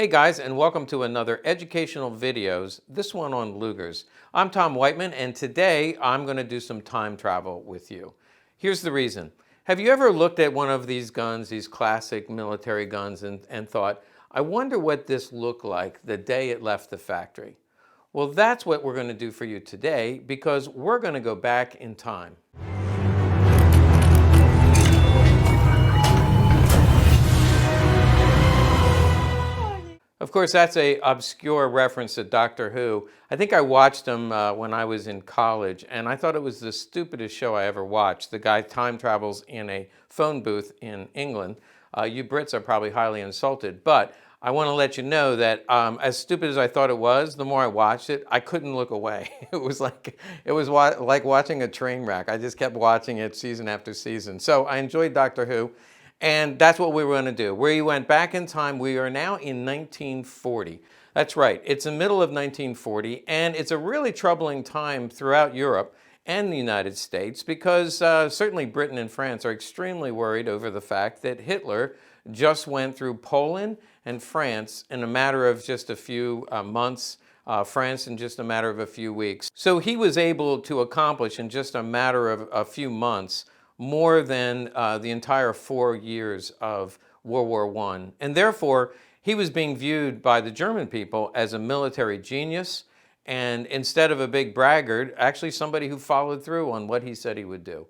Hey guys, and welcome to another educational videos, this one on Lugers. I'm Tom Whiteman, and today I'm going to do some time travel with you. Here's the reason. Have you ever looked at one of these guns, these classic military guns, and thought, I wonder what this looked like the day it left the factory? Well, that's what we're going to do for you today, because we're going to go back in time. Of course, that's a obscure reference to Doctor Who. I think I watched him when I was in college, and I thought it was the stupidest show I ever watched. The guy time travels in a phone booth in England. You Brits are probably highly insulted, but I want to let you know that as stupid as I thought it was, the more I watched it, I couldn't look away. It was like watching a train wreck. I just kept watching it season after season. So I enjoyed Doctor Who. And that's what we were going to do. We went back in time. We are now in 1940. That's right. It's the middle of 1940, and it's a really troubling time throughout Europe and the United States because certainly Britain and France are extremely worried over the fact that Hitler just went through Poland and France in a matter of just a few months, France in just a matter of a few weeks. So he was able to accomplish in just a matter of a few months more than the entire 4 years of World War I. And therefore, he was being viewed by the German people as a military genius, and instead of a big braggart, actually somebody who followed through on what he said he would do.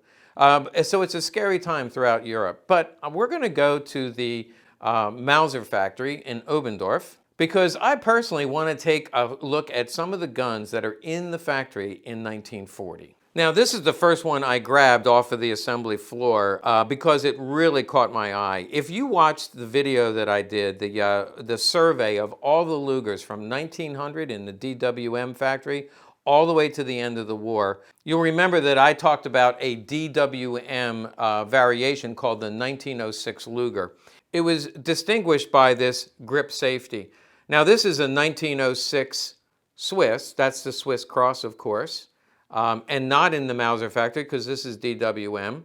So it's a scary time throughout Europe. But we're going to go to the Mauser factory in Oberndorf, because I personally want to take a look at some of the guns that are in the factory in 1940. Now, this is the first one I grabbed off of the assembly floor because it really caught my eye. If you watched the video that I did, the survey of all the Lugers from 1900 in the DWM factory all the way to the end of the war, you'll remember that I talked about a DWM variation called the 1906 Luger. It was distinguished by this grip safety. Now, this is a 1906 Swiss. That's the Swiss Cross, of course. And not in the Mauser factory because this is DWM.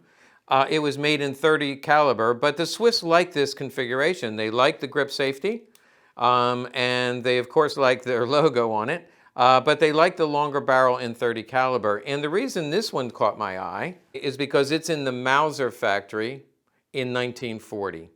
It was made in 30 caliber, but the Swiss like this configuration. They like the grip safety, and they of course like their logo on it, but they like the longer barrel in 30 caliber. And the reason this one caught my eye is because it's in the Mauser factory in 1940.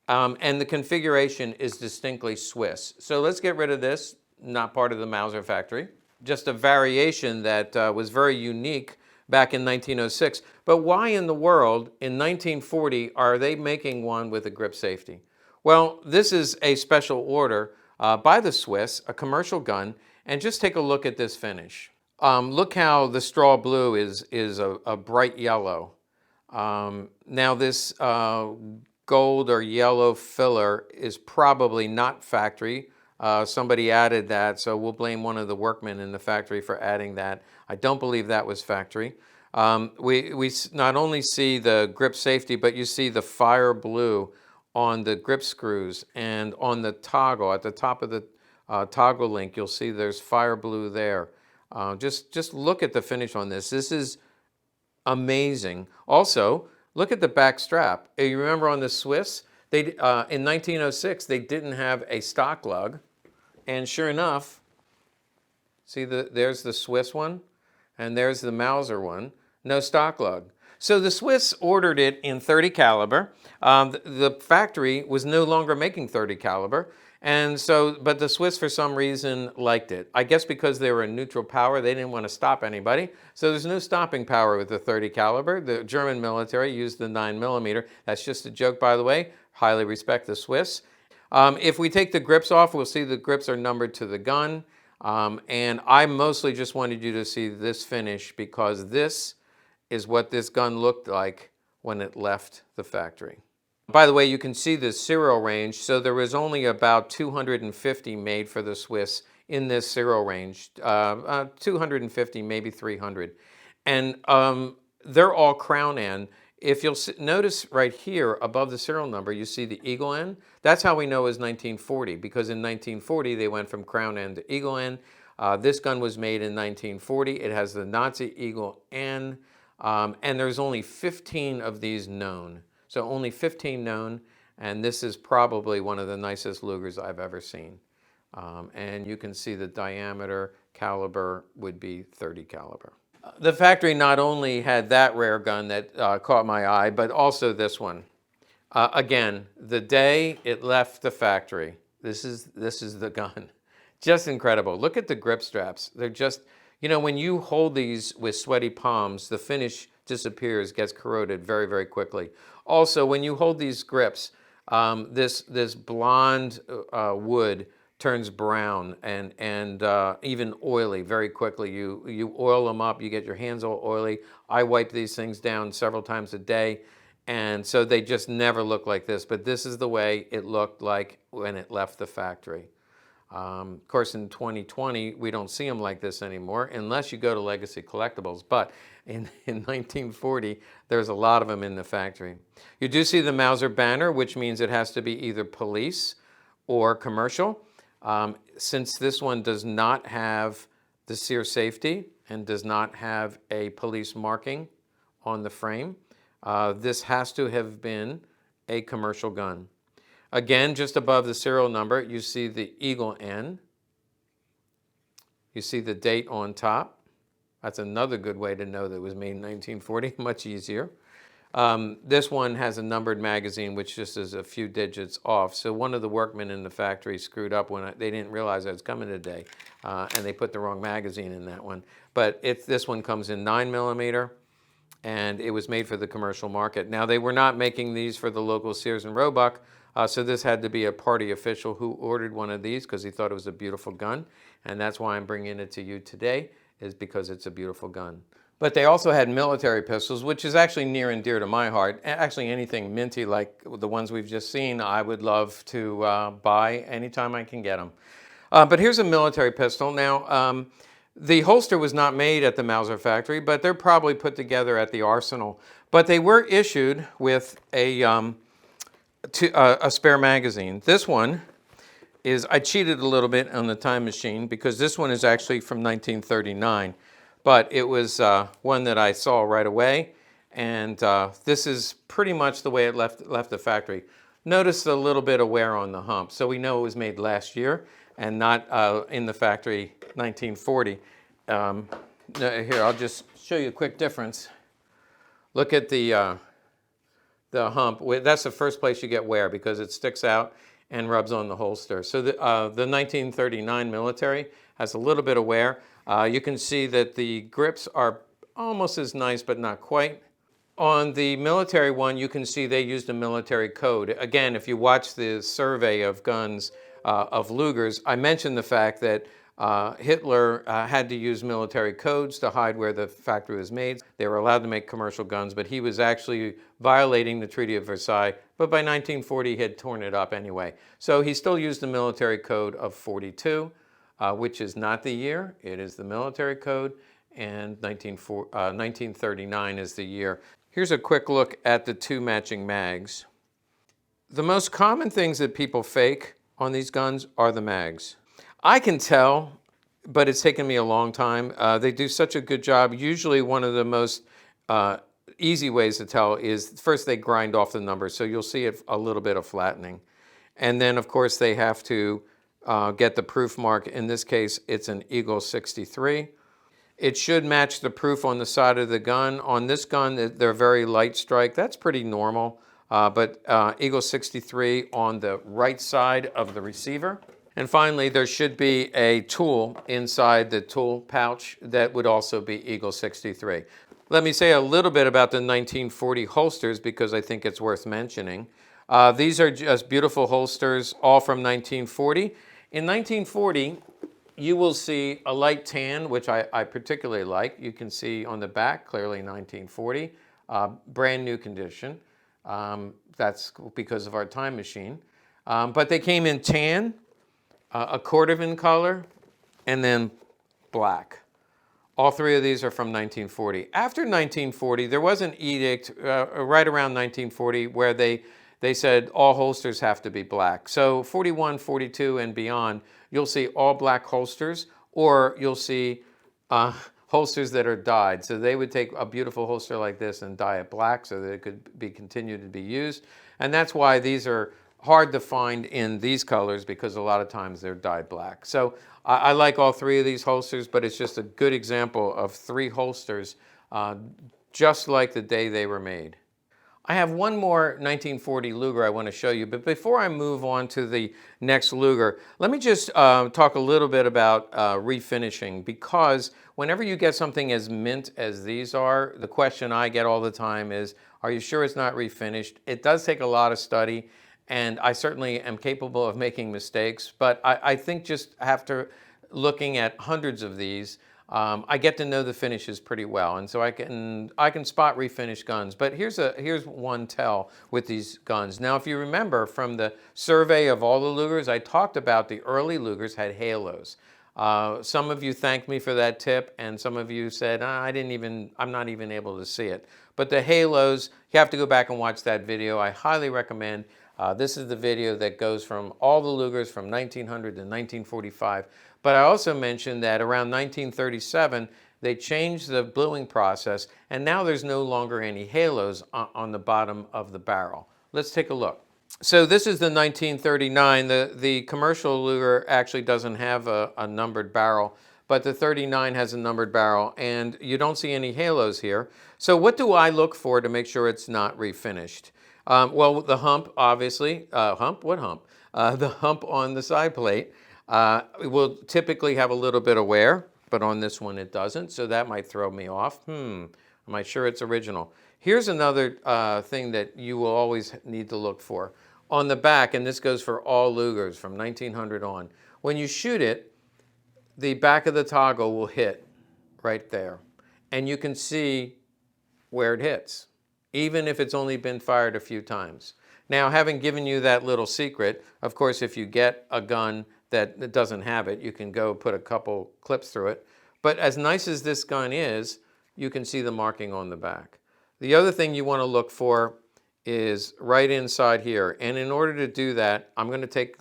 And the configuration is distinctly Swiss. So let's get rid of this, not part of the Mauser factory. Just a variation that was very unique back in 1906. But why in the world in 1940 are they making one with a grip safety? Well, this is a special order by the Swiss, a commercial gun, and just take a look at this finish. Look how the straw blue is a bright yellow. Now this gold or yellow filler is probably not factory. Somebody added that, so we'll blame one of the workmen in the factory for adding that. I don't believe that was factory. We not only see the grip safety, but you see the fire blue on the grip screws and on the toggle. At the top of the toggle link, you'll see there's fire blue there. Just look at the finish on this. This is amazing. Also, look at the back strap. You remember on the Swiss, in 1906, they didn't have a stock lug. And sure enough, see, there's the Swiss one, and there's the Mauser one, no stock lug. So the Swiss ordered it in 30 caliber. The factory was no longer making 30 caliber, and so, but the Swiss for some reason liked it. I guess because they were a neutral power, they didn't want to stop anybody. So there's no stopping power with the 30 caliber. The German military used the 9mm. That's just a joke, by the way. Highly respect the Swiss. If we take the grips off, we'll see the grips are numbered to the gun. And I mostly just wanted you to see this finish because this is what this gun looked like when it left the factory. By the way, you can see the serial range. So there was only about 250 made for the Swiss in this serial range, 250, maybe 300. And they're all crown end. If you'll notice right here above the serial number, you see the eagle end. That's how we know it was 1940, because in 1940 they went from crown end to eagle end. This gun was made in 1940. It has the Nazi eagle end, and there's only 15 of these known. So only 15 known, And this is probably one of the nicest Lugers I've ever seen. And you can see the diameter caliber would be 30 caliber. The factory not only had that rare gun that caught my eye, but also this one. Again, the day it left the factory, this is the gun. Just incredible. Look at the grip straps. They're just, you know, when you hold these with sweaty palms, the finish disappears, gets corroded very, very quickly. Also, when you hold these grips, this blonde wood turns brown and even oily very quickly. You oil them up, you get your hands all oily. I wipe these things down several times a day, and so they just never look like this. But this is the way it looked like when it left the factory. Of course, in 2020, we don't see them like this anymore unless you go to Legacy Collectibles. But in 1940, there's a lot of them in the factory. You do see the Mauser banner, which means it has to be either police or commercial. Since this one does not have the sear safety and does not have a police marking on the frame, this has to have been a commercial gun. Again, just above the serial number, you see the Eagle N. You see the date on top. That's another good way to know that it was made in 1940, much easier. This one has a numbered magazine, which just is a few digits off. So one of the workmen in the factory screwed up when they didn't realize I was coming today, and they put the wrong magazine in that one. But this one comes in 9mm, and it was made for the commercial market. Now, they were not making these for the local Sears and Roebuck, so this had to be a party official who ordered one of these because he thought it was a beautiful gun, and that's why I'm bringing it to you today, is because it's a beautiful gun. But they also had military pistols, which is actually near and dear to my heart. Actually, anything minty like the ones we've just seen, I would love to buy anytime I can get them. But here's a military pistol. Now, the holster was not made at the Mauser factory, but they're probably put together at the arsenal. But they were issued with a spare magazine. This one is, I cheated a little bit on the time machine because this one is actually from 1939. But it was one that I saw right away, and this is pretty much the way it left the factory. Notice a little bit of wear on the hump, so we know it was made last year and not in the factory 1940. Here, I'll just show you a quick difference. Look at the hump. That's the first place you get wear because it sticks out and rubs on the holster. So the 1939 military has a little bit of wear. You can see that the grips are almost as nice, but not quite. On the military one, you can see they used a military code. Again, if you watch the survey of guns of Lugers, I mentioned the fact that Hitler had to use military codes to hide where the factory was made. They were allowed to make commercial guns, but he was actually violating the Treaty of Versailles. But by 1940, he had torn it up anyway. So he still used the military code of 42. Which is not the year, it is the military code, and 1939 is the year. Here's a quick look at the two matching mags. The most common things that people fake on these guns are the mags. I can tell, but it's taken me a long time. They do such a good job. Usually one of the most easy ways to tell is first they grind off the numbers, so you'll see a little bit of flattening. And then, of course, they have to get the proof mark. In this case, it's an Eagle 63. It should match the proof on the side of the gun. On this gun, they're very light strike. That's pretty normal. But Eagle 63 on the right side of the receiver. And finally, there should be a tool inside the tool pouch that would also be Eagle 63. Let me say a little bit about the 1940 holsters because I think it's worth mentioning. These are just beautiful holsters, all from 1940. In 1940, you will see a light tan, which I particularly like. You can see on the back, clearly 1940, brand new condition. That's because of our time machine. But they came in tan, a cordovan color, and then black. All three of these are from 1940. After 1940, there was an edict right around 1940 where they said all holsters have to be black. So 41, 42, and beyond, you'll see all black holsters, or you'll see holsters that are dyed. So they would take a beautiful holster like this and dye it black so that it could be continued to be used. And that's why these are hard to find in these colors, because a lot of times they're dyed black. So I like all three of these holsters, but it's just a good example of three holsters just like the day they were made. I have one more 1940 Luger I want to show you, but before I move on to the next Luger, let me just talk a little bit about refinishing, because whenever you get something as mint as these are, the question I get all the time is, are you sure it's not refinished? It does take a lot of study, and I certainly am capable of making mistakes, but I think just after looking at hundreds of these, I get to know the finishes pretty well, and so I can spot refinished guns. But here's one tell with these guns. Now, if you remember from the survey of all the Lugers, I talked about the early Lugers had halos. Some of you thanked me for that tip, and some of you said, I'm not even able to see it. But the halos, you have to go back and watch that video. I highly recommend. This is the video that goes from all the Lugers from 1900 to 1945. But I also mentioned that around 1937, they changed the bluing process, and now there's no longer any halos on the bottom of the barrel. Let's take a look. So this is the 1939. The commercial Luger actually doesn't have a numbered barrel, but the 39 has a numbered barrel, and you don't see any halos here. So what do I look for to make sure it's not refinished? Well, the hump, obviously. Hump? What hump? The hump on the side plate will typically have a little bit of wear, but on this one it doesn't, so that might throw me off. Am I sure it's original? Here's another thing that you will always need to look for. On the back, and this goes for all Lugers from 1900 on, when you shoot it, the back of the toggle will hit right there, and you can see where it hits, even if it's only been fired a few times. Now, having given you that little secret, of course, if you get a gun that doesn't have it, you can go put a couple clips through it. But as nice as this gun is, you can see the marking on the back. The other thing you want to look for is right inside here. And in order to do that, I'm going to take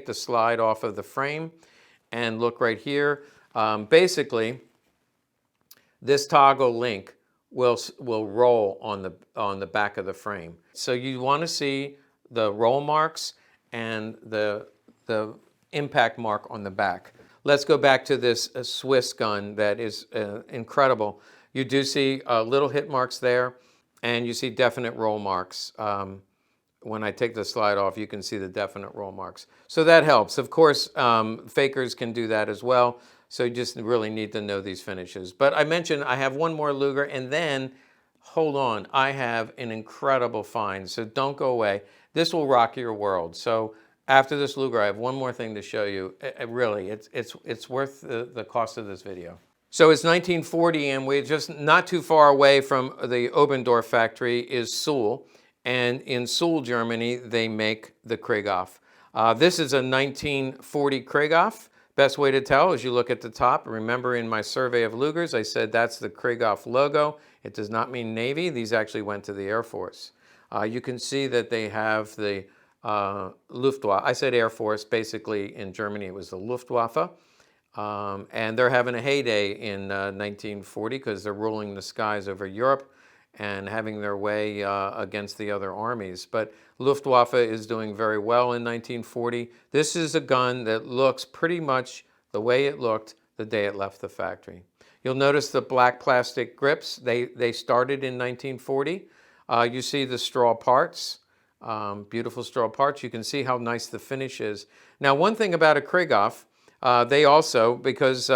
the slide off of the frame and look right here. Basically, this toggle link will roll on the back of the frame. So you want to see the roll marks and the impact mark on the back. Let's go back to this Swiss gun that is incredible. You do see little hit marks there, and you see definite roll marks. When I take the slide off, you can see the definite roll marks. So that helps. Of course, fakers can do that as well. So you just really need to know these finishes. But I mentioned I have one more Luger, and then, hold on, I have an incredible find. So don't go away. This will rock your world. So after this Luger, I have one more thing to show you. Really, it's worth the cost of this video. So it's 1940, and we're just not too far away from the Obendorf factory is Suhl. And in Suhl, Germany, they make the Krieghoff. This is a 1940 Krieghoff. Best way to tell is you look at the top. Remember in my survey of Lugers, I said that's the Krieghoff logo. It does not mean Navy. These actually went to the Air Force. You can see that they have the Luftwaffe. I said Air Force. Basically, in Germany, it was the Luftwaffe. And they're having a heyday in 1940 because they're ruling the skies over Europe and having their way against the other armies. But Luftwaffe is doing very well in 1940. This is a gun that looks pretty much the way it looked the day it left the factory. You'll notice the black plastic grips. They started in 1940. You see the straw parts, beautiful straw parts. You can see how nice the finish is. Now, one thing about a Krieghoff, they also, because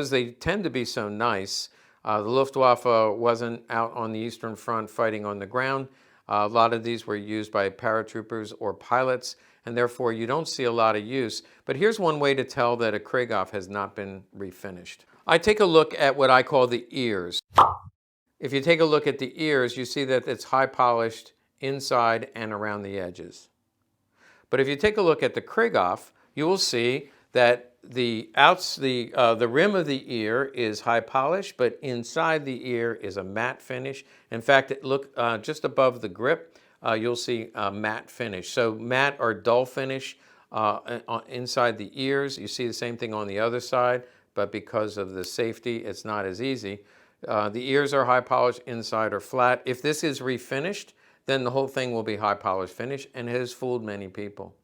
they tend to be so nice, the Luftwaffe wasn't out on the Eastern Front fighting on the ground. A lot of these were used by paratroopers or pilots, and therefore you don't see a lot of use. But here's one way to tell that a Krieghoff has not been refinished. I take a look at what I call the ears. If you take a look at the ears, you see that it's high polished inside and around the edges. But if you take a look at the Krieghoff, you will see that the rim of the ear is high polish, but inside the ear is a matte finish. In fact, look just above the grip, you'll see a matte finish. So matte or dull finish inside the ears. You see the same thing on the other side, but because of the safety, it's not as easy. The ears are high polished, inside are flat. If this is refinished, then the whole thing will be high polished finish, and it has fooled many people.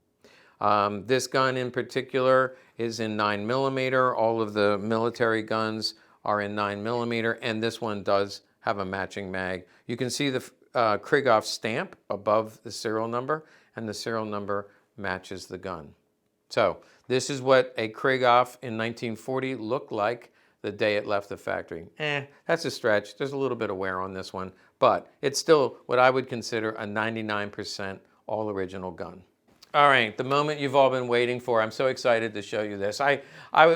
This gun in particular is in 9mm. All of the military guns are in 9mm, and this one does have a matching mag. You can see the Krieghoff stamp above the serial number, and the serial number matches the gun. So this is what a Krieghoff in 1940 looked like the day it left the factory. That's a stretch. There's a little bit of wear on this one, but it's still what I would consider a 99% all original gun. All right, the moment you've all been waiting for. I'm so excited to show you this. I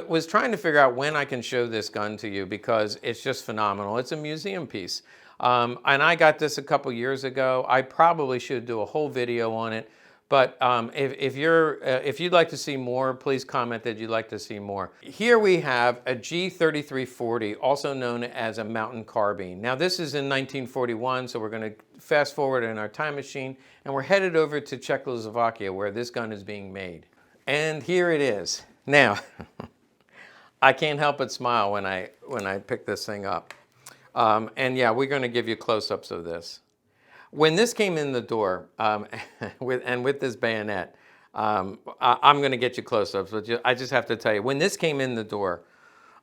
was trying to figure out when I can show this gun to you because it's just phenomenal. It's a museum piece. And I got this a couple years ago. I probably should do a whole video on it. But if you'd like to see more, please comment that you'd like to see more. Here we have a G3340, also known as a Mountain Carbine. Now this is in 1941, so we're going to fast forward in our time machine, and we're headed over to Czechoslovakia, where this gun is being made. And here it is. Now, I can't help but smile when I pick this thing up. And yeah, we're going to give you close-ups of this. When this came in the door, with this bayonet, I'm going to get you close-ups, but I just have to tell you, when this came in the door,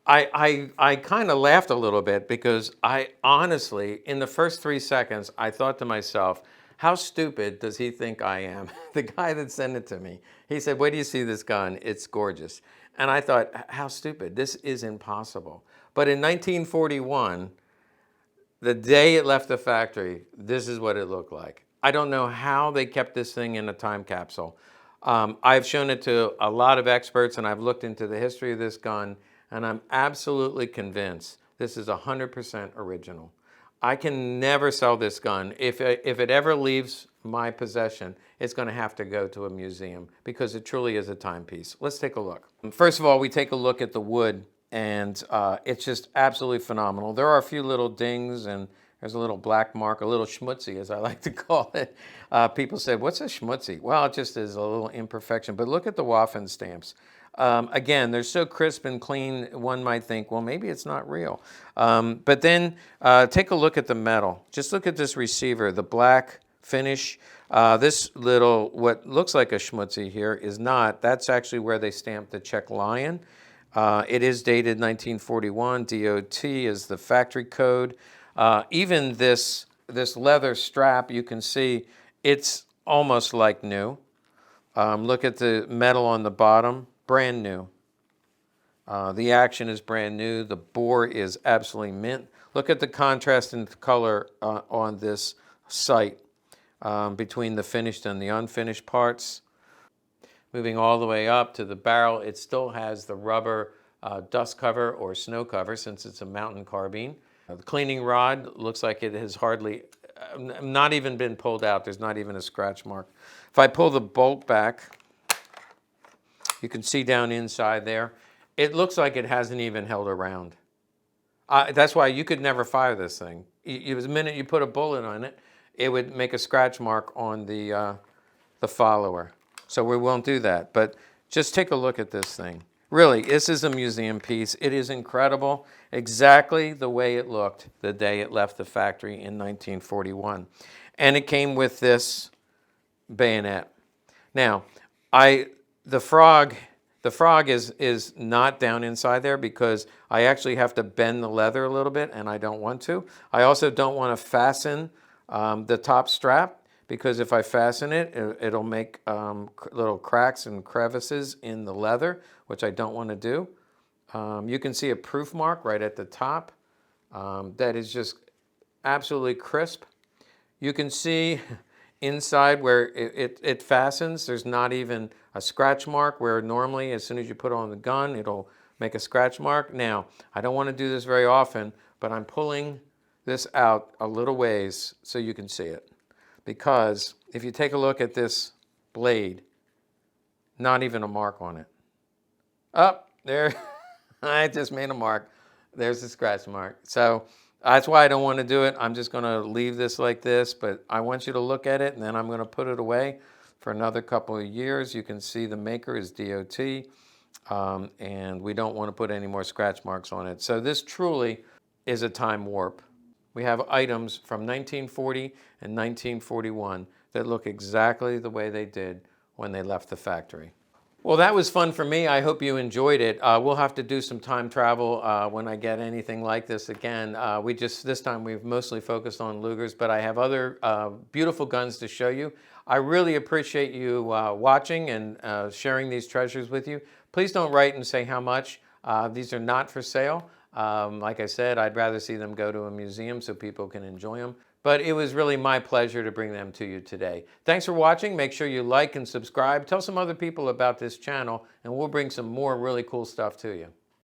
I kind of laughed a little bit because I honestly, in the first 3 seconds, I thought to myself, how stupid does he think I am? The guy that sent it to me, he said, wait till you see this gun, it's gorgeous. And I thought, how stupid, this is impossible. But in 1941, the day it left the factory, this is what it looked like. I don't know how they kept this thing in a time capsule. I've shown it to a lot of experts, and I've looked into the history of this gun, and I'm absolutely convinced this is 100% original. I can never sell this gun. If it ever leaves my possession, it's going to have to go to a museum because it truly is a timepiece. Let's take a look. First of all, we take a look at the wood. And it's just absolutely phenomenal. There are a few little dings, and there's a little black mark, a little schmutzy, as I like to call it. People say, what's a schmutzy? Well, it just is a little imperfection. But look at the Waffen stamps. Again, they're so crisp and clean, one might think, well, maybe it's not real. But then take a look at the metal. Just look at this receiver, the black finish. This little, what looks like a schmutzy here is not. That's actually where they stamped the Czech Lion. It is dated 1941. DOT is the factory code. Even this leather strap, you can see it's almost like new. Look at the metal on the bottom, brand new. The action is brand new. The bore is absolutely mint. Look at the contrast in the color on this sight between the finished and the unfinished parts. Moving all the way up to the barrel, it still has the rubber dust cover or snow cover since it's a Mountain Carbine. The cleaning rod looks like it has hardly, not even been pulled out. There's not even a scratch mark. If I pull the bolt back, you can see down inside there, it looks like it hasn't even held around. That's why you could never fire this thing. The minute you put a bullet on it, it would make a scratch mark on the follower. So we won't do that, but just take a look at this thing. Really, this is a museum piece. It is incredible, exactly the way it looked the day it left the factory in 1941. And it came with this bayonet. Now, the frog is not down inside there because I actually have to bend the leather a little bit, and I don't want to. I also don't want to fasten the top strap, because if I fasten it, it'll make little cracks and crevices in the leather, which I don't want to do. You can see a proof mark right at the top that is just absolutely crisp. You can see inside where it fastens, there's not even a scratch mark, where normally as soon as you put it on the gun, it'll make a scratch mark. Now, I don't want to do this very often, but I'm pulling this out a little ways so you can see it. Because if you take a look at this blade, not even a mark on it. Up there, I just made a mark. There's the scratch mark. So that's why I don't want to do it. I'm just going to leave this like this, but I want you to look at it, and then I'm going to put it away for another couple of years. You can see the maker is DOT, and we don't want to put any more scratch marks on it. So this truly is a time warp. we have items from 1940 and 1941 that look exactly the way they did when they left the factory. Well, that was fun for me. I hope you enjoyed it. We'll have to do some time travel when I get anything like this again. This time we've mostly focused on Lugers, but I have other beautiful guns to show you. I really appreciate you watching and sharing these treasures with you. Please don't write and say how much. These are not for sale. Like I said, I'd rather see them go to a museum so people can enjoy them. But it was really my pleasure to bring them to you today. Thanks for watching. Make sure you like and subscribe. Tell some other people about this channel, and we'll bring some more really cool stuff to you.